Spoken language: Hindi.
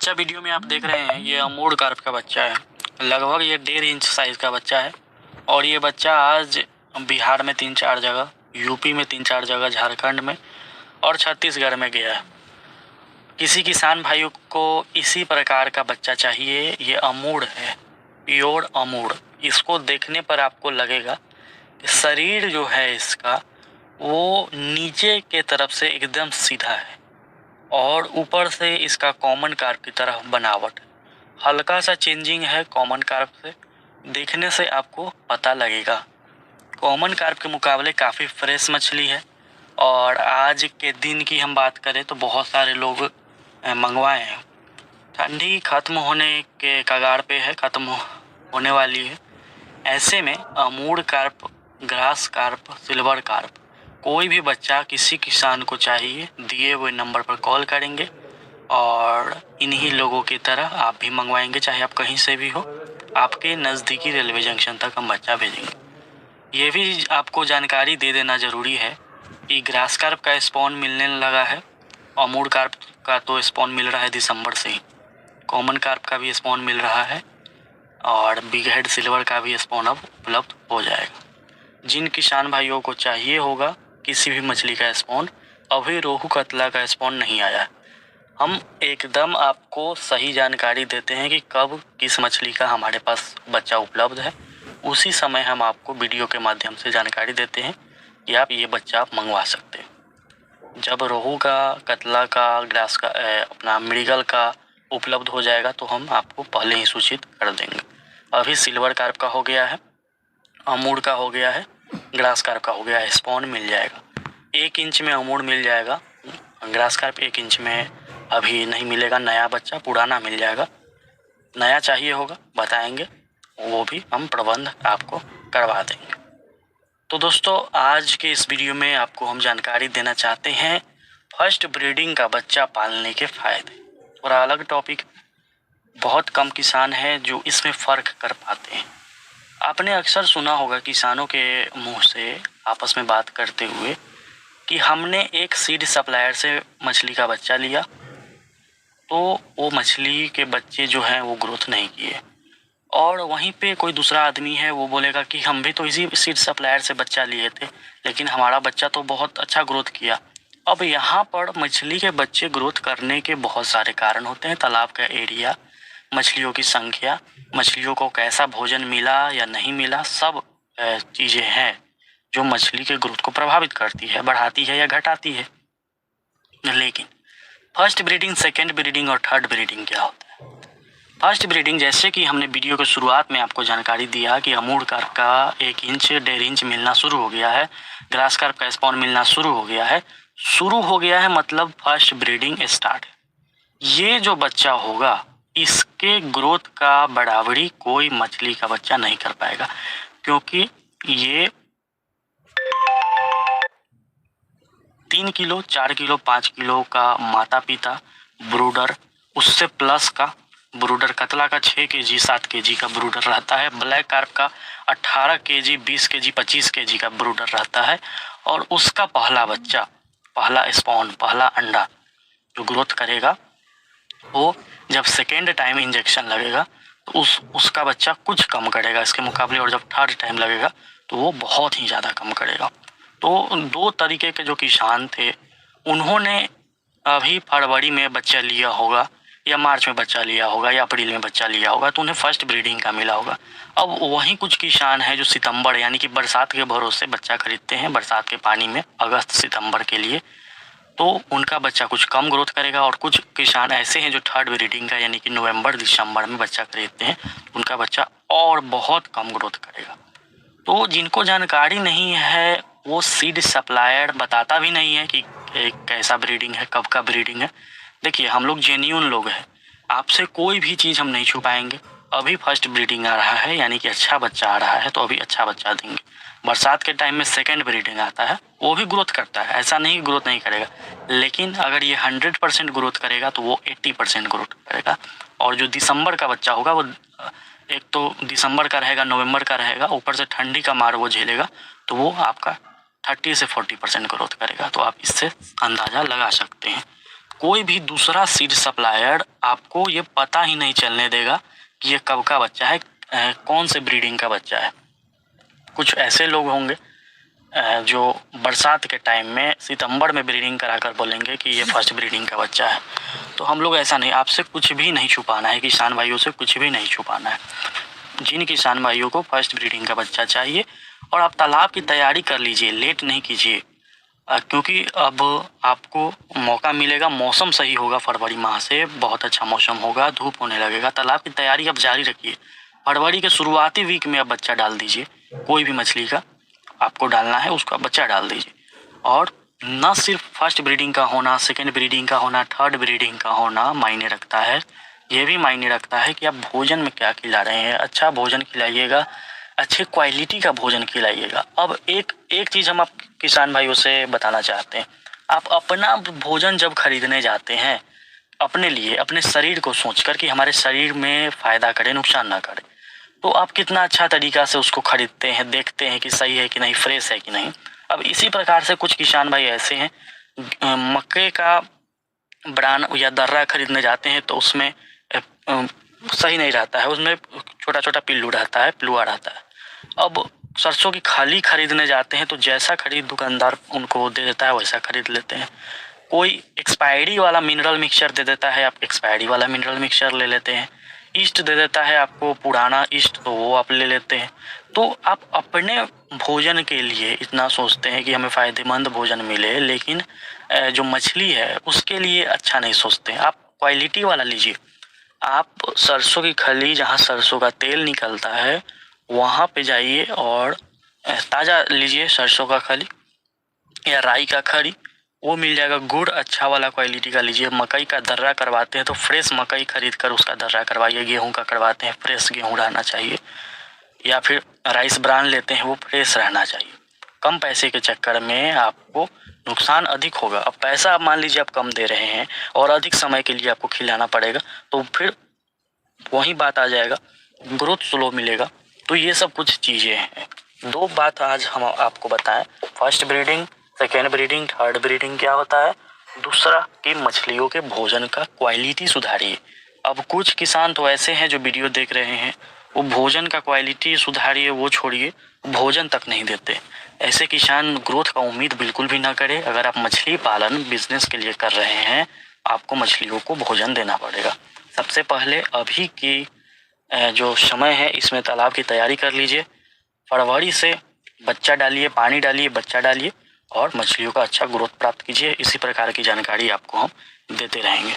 बच्चा वीडियो में आप देख रहे हैं, ये अमूड कार्प का बच्चा है। लगभग ये 1.5 इंच साइज का बच्चा है और ये बच्चा आज बिहार में 3-4 जगह, यूपी में 3-4 जगह, झारखंड में और छत्तीसगढ़ में गया है। किसी किसान भाइयों को इसी प्रकार का बच्चा चाहिए। ये अमूड है, प्योर अमूड। इसको देखने पर आपको लगेगा कि शरीर जो है इसका वो नीचे के तरफ से एकदम सीधा है और ऊपर से इसका कॉमन कार्प की तरह बनावट है। हल्का सा चेंजिंग है कॉमन कार्प से, देखने से आपको पता लगेगा। कॉमन कार्प के मुकाबले काफ़ी फ्रेश मछली है और आज के दिन की हम बात करें तो बहुत सारे लोग मंगवाए हैं। ठंडी ख़त्म होने के कगार पे है, ख़त्म होने वाली है। ऐसे में Amur carp, grass carp, silver carp कोई भी बच्चा किसी किसान को चाहिए, दिए हुए नंबर पर कॉल करेंगे और इन्हीं लोगों की तरह आप भी मंगवाएंगे। चाहे आप कहीं से भी हो, आपके नज़दीकी रेलवे जंक्शन तक हम बच्चा भेजेंगे। ये भी आपको जानकारी दे देना ज़रूरी है कि ग्रास कार्प का स्पॉन मिलने लगा है। अमूड कार्प का तो स्पॉन मिल रहा है दिसंबर से ही। कॉमन कार्प का भी स्पॉन मिल रहा है और बिग हेड सिल्वर का भी स्पॉन अब उपलब्ध हो जाएगा। जिन किसान भाइयों को चाहिए होगा किसी भी मछली का स्पॉन, अभी रोहू कतला का स्पॉन नहीं आया। हम एकदम आपको सही जानकारी देते हैं कि कब किस मछली का हमारे पास बच्चा उपलब्ध है। उसी समय हम आपको वीडियो के माध्यम से जानकारी देते हैं कि आप ये बच्चा आप मंगवा सकते हैं। जब रोहू का, कतला का, ग्रास का, अपना मृगल का उपलब्ध हो जाएगा तो हम आपको पहले ही सूचित कर देंगे। अभी सिल्वर कार्प का हो गया है, अमूड का हो गया है, ग्रास कार्प का हो गया है। स्पॉन मिल जाएगा 1 इंच में, अमूड मिल जाएगा, ग्रास कार्प 1 इंच में अभी नहीं मिलेगा। नया बच्चा पुराना मिल जाएगा। नया चाहिए होगा बताएंगे, वो भी हम प्रबंध आपको करवा देंगे। तो दोस्तों, आज के इस वीडियो में आपको हम जानकारी देना चाहते हैं फर्स्ट ब्रीडिंग का बच्चा पालने के फायदे। थोड़ा अलग टॉपिक, बहुत कम किसान हैं जो इसमें फ़र्क कर पाते हैं। आपने अक्सर सुना होगा किसानों के मुंह से आपस में बात करते हुए कि हमने एक सीड सप्लायर से मछली का बच्चा लिया तो वो मछली के बच्चे जो हैं वो ग्रोथ नहीं किए, और वहीं पे कोई दूसरा आदमी है वो बोलेगा कि हम भी तो इसी सीड सप्लायर से बच्चा लिए थे लेकिन हमारा बच्चा तो बहुत अच्छा ग्रोथ किया। अब यहाँ पर मछली के बच्चे ग्रोथ करने के बहुत सारे कारण होते हैं। तालाब का एरिया, मछलियों की संख्या, मछलियों को कैसा भोजन मिला या नहीं मिला, सब चीज़ें हैं जो मछली के ग्रोथ को प्रभावित करती है, बढ़ाती है या घटाती है। लेकिन फर्स्ट ब्रीडिंग, सेकेंड ब्रीडिंग और थर्ड ब्रीडिंग क्या होता है? फर्स्ट ब्रीडिंग, जैसे कि हमने वीडियो के शुरुआत में आपको जानकारी दिया कि अमूड कार्प का 1 इंच 1.5 इंच मिलना शुरू हो गया है, ग्रास कार्प का स्पॉन मिलना शुरू हो गया है। शुरू हो गया है मतलब फर्स्ट ब्रीडिंग स्टार्ट है। ये जो बच्चा होगा इसके ग्रोथ का बराबरी कोई मछली का बच्चा नहीं कर पाएगा, क्योंकि ये 3 किलो, 4 किलो, 5 किलो का माता पिता ब्रूडर, उससे प्लस का ब्रूडर, कतला का 6 केजी 7 केजी का ब्रूडर रहता है, ब्लैक कार्प का 18 केजी 20 केजी 25 केजी का ब्रूडर रहता है, और उसका पहला बच्चा, पहला स्पॉन, पहला अंडा जो ग्रोथ करेगा वो जब सेकेंड टाइम इंजेक्शन लगेगा तो उसका बच्चा कुछ कम करेगा इसके मुकाबले, और जब थर्ड टाइम लगेगा तो वो बहुत ही ज़्यादा कम करेगा। तो 2 तरीके के जो किसान थे उन्होंने अभी फरवरी में बच्चा लिया होगा या मार्च में बच्चा लिया होगा या अप्रैल में बच्चा लिया होगा तो उन्हें फर्स्ट ब्रीडिंग का मिला होगा। अब वहीं कुछ किसान हैं जो सितंबर यानी कि बरसात के भरोसे बच्चा खरीदते हैं, बरसात के पानी में, अगस्त सितंबर के लिए, तो उनका बच्चा कुछ कम ग्रोथ करेगा। और कुछ किसान ऐसे हैं जो थर्ड ब्रीडिंग का यानी कि नवंबर दिसंबर में बच्चा खरीदते हैं, उनका बच्चा और बहुत कम ग्रोथ करेगा। तो जिनको जानकारी नहीं है वो सीड सप्लायर बताता भी नहीं है कि कैसा ब्रीडिंग है, कब का ब्रीडिंग है। देखिए, हम लोग जेन्युइन लोग हैं, आपसे कोई भी चीज़ हम नहीं छुपाएंगे। अभी फर्स्ट ब्रीडिंग आ रहा है यानी कि अच्छा बच्चा आ रहा है तो अभी अच्छा बच्चा देंगे। बरसात के टाइम में सेकेंड ब्रीडिंग आता है, वो भी ग्रोथ करता है, ऐसा नहीं ग्रोथ नहीं करेगा, लेकिन अगर ये 100% ग्रोथ करेगा तो वो 80% ग्रोथ करेगा। और जो दिसंबर का बच्चा होगा वो एक तो दिसंबर का रहेगा, नवंबर का रहेगा, ऊपर से ठंडी का मार वो झेलेगा, तो वो आपका 30 से 40% ग्रोथ करेगा। तो आप इससे अंदाज़ा लगा सकते हैं। कोई भी दूसरा सीड सप्लायर आपको ये पता ही नहीं चलने देगा कि ये कब का बच्चा है, कौन से ब्रीडिंग का बच्चा है। कुछ ऐसे लोग होंगे जो बरसात के टाइम में सितंबर में ब्रीडिंग कराकर बोलेंगे कि ये फर्स्ट ब्रीडिंग का बच्चा है। तो हम लोग ऐसा नहीं, आपसे कुछ भी नहीं छुपाना है, किसान भाइयों से कुछ भी नहीं छुपाना है। जिन किसान भाइयों को फर्स्ट ब्रीडिंग का बच्चा चाहिए और आप तालाब की तैयारी कर लीजिए, लेट नहीं कीजिए, क्योंकि अब आपको मौका मिलेगा, मौसम सही होगा, फरवरी माह से बहुत अच्छा मौसम होगा, धूप होने लगेगा, तालाब की तैयारी अब जारी रखिए। फरवरी के शुरुआती वीक में अब बच्चा डाल दीजिए, कोई भी मछली का आपको डालना है उसका बच्चा डाल दीजिए। और न सिर्फ फर्स्ट ब्रीडिंग का होना, सेकेंड ब्रीडिंग का होना, थर्ड ब्रीडिंग का होना मायने रखता है, ये भी मायने रखता है कि आप भोजन में क्या खिला रहे हैं। अच्छा भोजन खिलाइएगा, अच्छे क्वालिटी का भोजन खिलाइएगा। अब एक चीज़ हम आप किसान भाइयों से बताना चाहते हैं, आप अपना भोजन जब खरीदने जाते हैं अपने लिए, अपने शरीर को सोचकर कि हमारे शरीर में फ़ायदा करे, नुकसान ना करे, तो आप कितना अच्छा तरीका से उसको खरीदते हैं, देखते हैं कि सही है कि नहीं, फ्रेश है कि नहीं। अब इसी प्रकार से कुछ किसान भाई ऐसे हैं, मक्के का ब्रांड या दर्रा खरीदने जाते हैं तो उसमें सही नहीं रहता है, उसमें छोटा छोटा पिल्लू रहता है, पिलुआ रहता है। अब सरसों की खाली खरीदने जाते हैं तो जैसा खरीद दुकानदार उनको दे देता है वैसा खरीद लेते हैं। कोई एक्सपायरी वाला मिनरल मिक्सचर दे देता है, आप एक्सपायरी वाला मिनरल मिक्सचर ले लेते हैं। ईस्ट दे देता है आपको पुराना ईस्ट, तो वो आप ले लेते हैं। तो आप अपने भोजन के लिए इतना सोचते हैं कि हमें फ़ायदेमंद भोजन मिले, लेकिन जो मछली है उसके लिए अच्छा नहीं सोचते। आप क्वालिटी वाला लीजिए। आप सरसों की खली, जहाँ सरसों का तेल निकलता है वहाँ पे जाइए और ताज़ा लीजिए सरसों का खली या राई का खली, वो मिल जाएगा। गुड़ अच्छा वाला क्वालिटी का लीजिए। मकई का दर्रा करवाते हैं तो फ्रेश मकई खरीद कर उसका दर्रा करवाइए। गेहूं का करवाते हैं, फ्रेश गेहूं रहना चाहिए। या फिर राइस ब्रांड लेते हैं, वो फ्रेश रहना चाहिए। कम पैसे के चक्कर में आपको नुकसान अधिक होगा। अब पैसा आप मान लीजिए आप कम दे रहे हैं और अधिक समय के लिए आपको खिलाना पड़ेगा, तो फिर वही बात आ जाएगा, ग्रोथ स्लो मिलेगा। तो ये सब कुछ चीज़ें हैं। दो बात आज हम आपको बताएं, first breeding, second breeding, third breeding क्या होता है। दूसरा कि मछलियों के भोजन का क्वालिटी सुधारिए। अब कुछ किसान तो ऐसे हैं जो वीडियो देख रहे हैं, वो भोजन का क्वालिटी सुधारिए वो छोड़िए, भोजन तक नहीं देते। ऐसे किसान ग्रोथ का उम्मीद बिल्कुल भी ना करें। अगर आप मछली पालन बिजनेस के लिए कर रहे हैं, आपको मछलियों को भोजन देना पड़ेगा। सबसे पहले अभी की जो समय है इसमें तालाब की तैयारी कर लीजिए। फरवरी से बच्चा डालिए, पानी डालिए, बच्चा डालिए और मछलियों का अच्छा ग्रोथ प्राप्त कीजिए। इसी प्रकार की जानकारी आपको हम देते रहेंगे।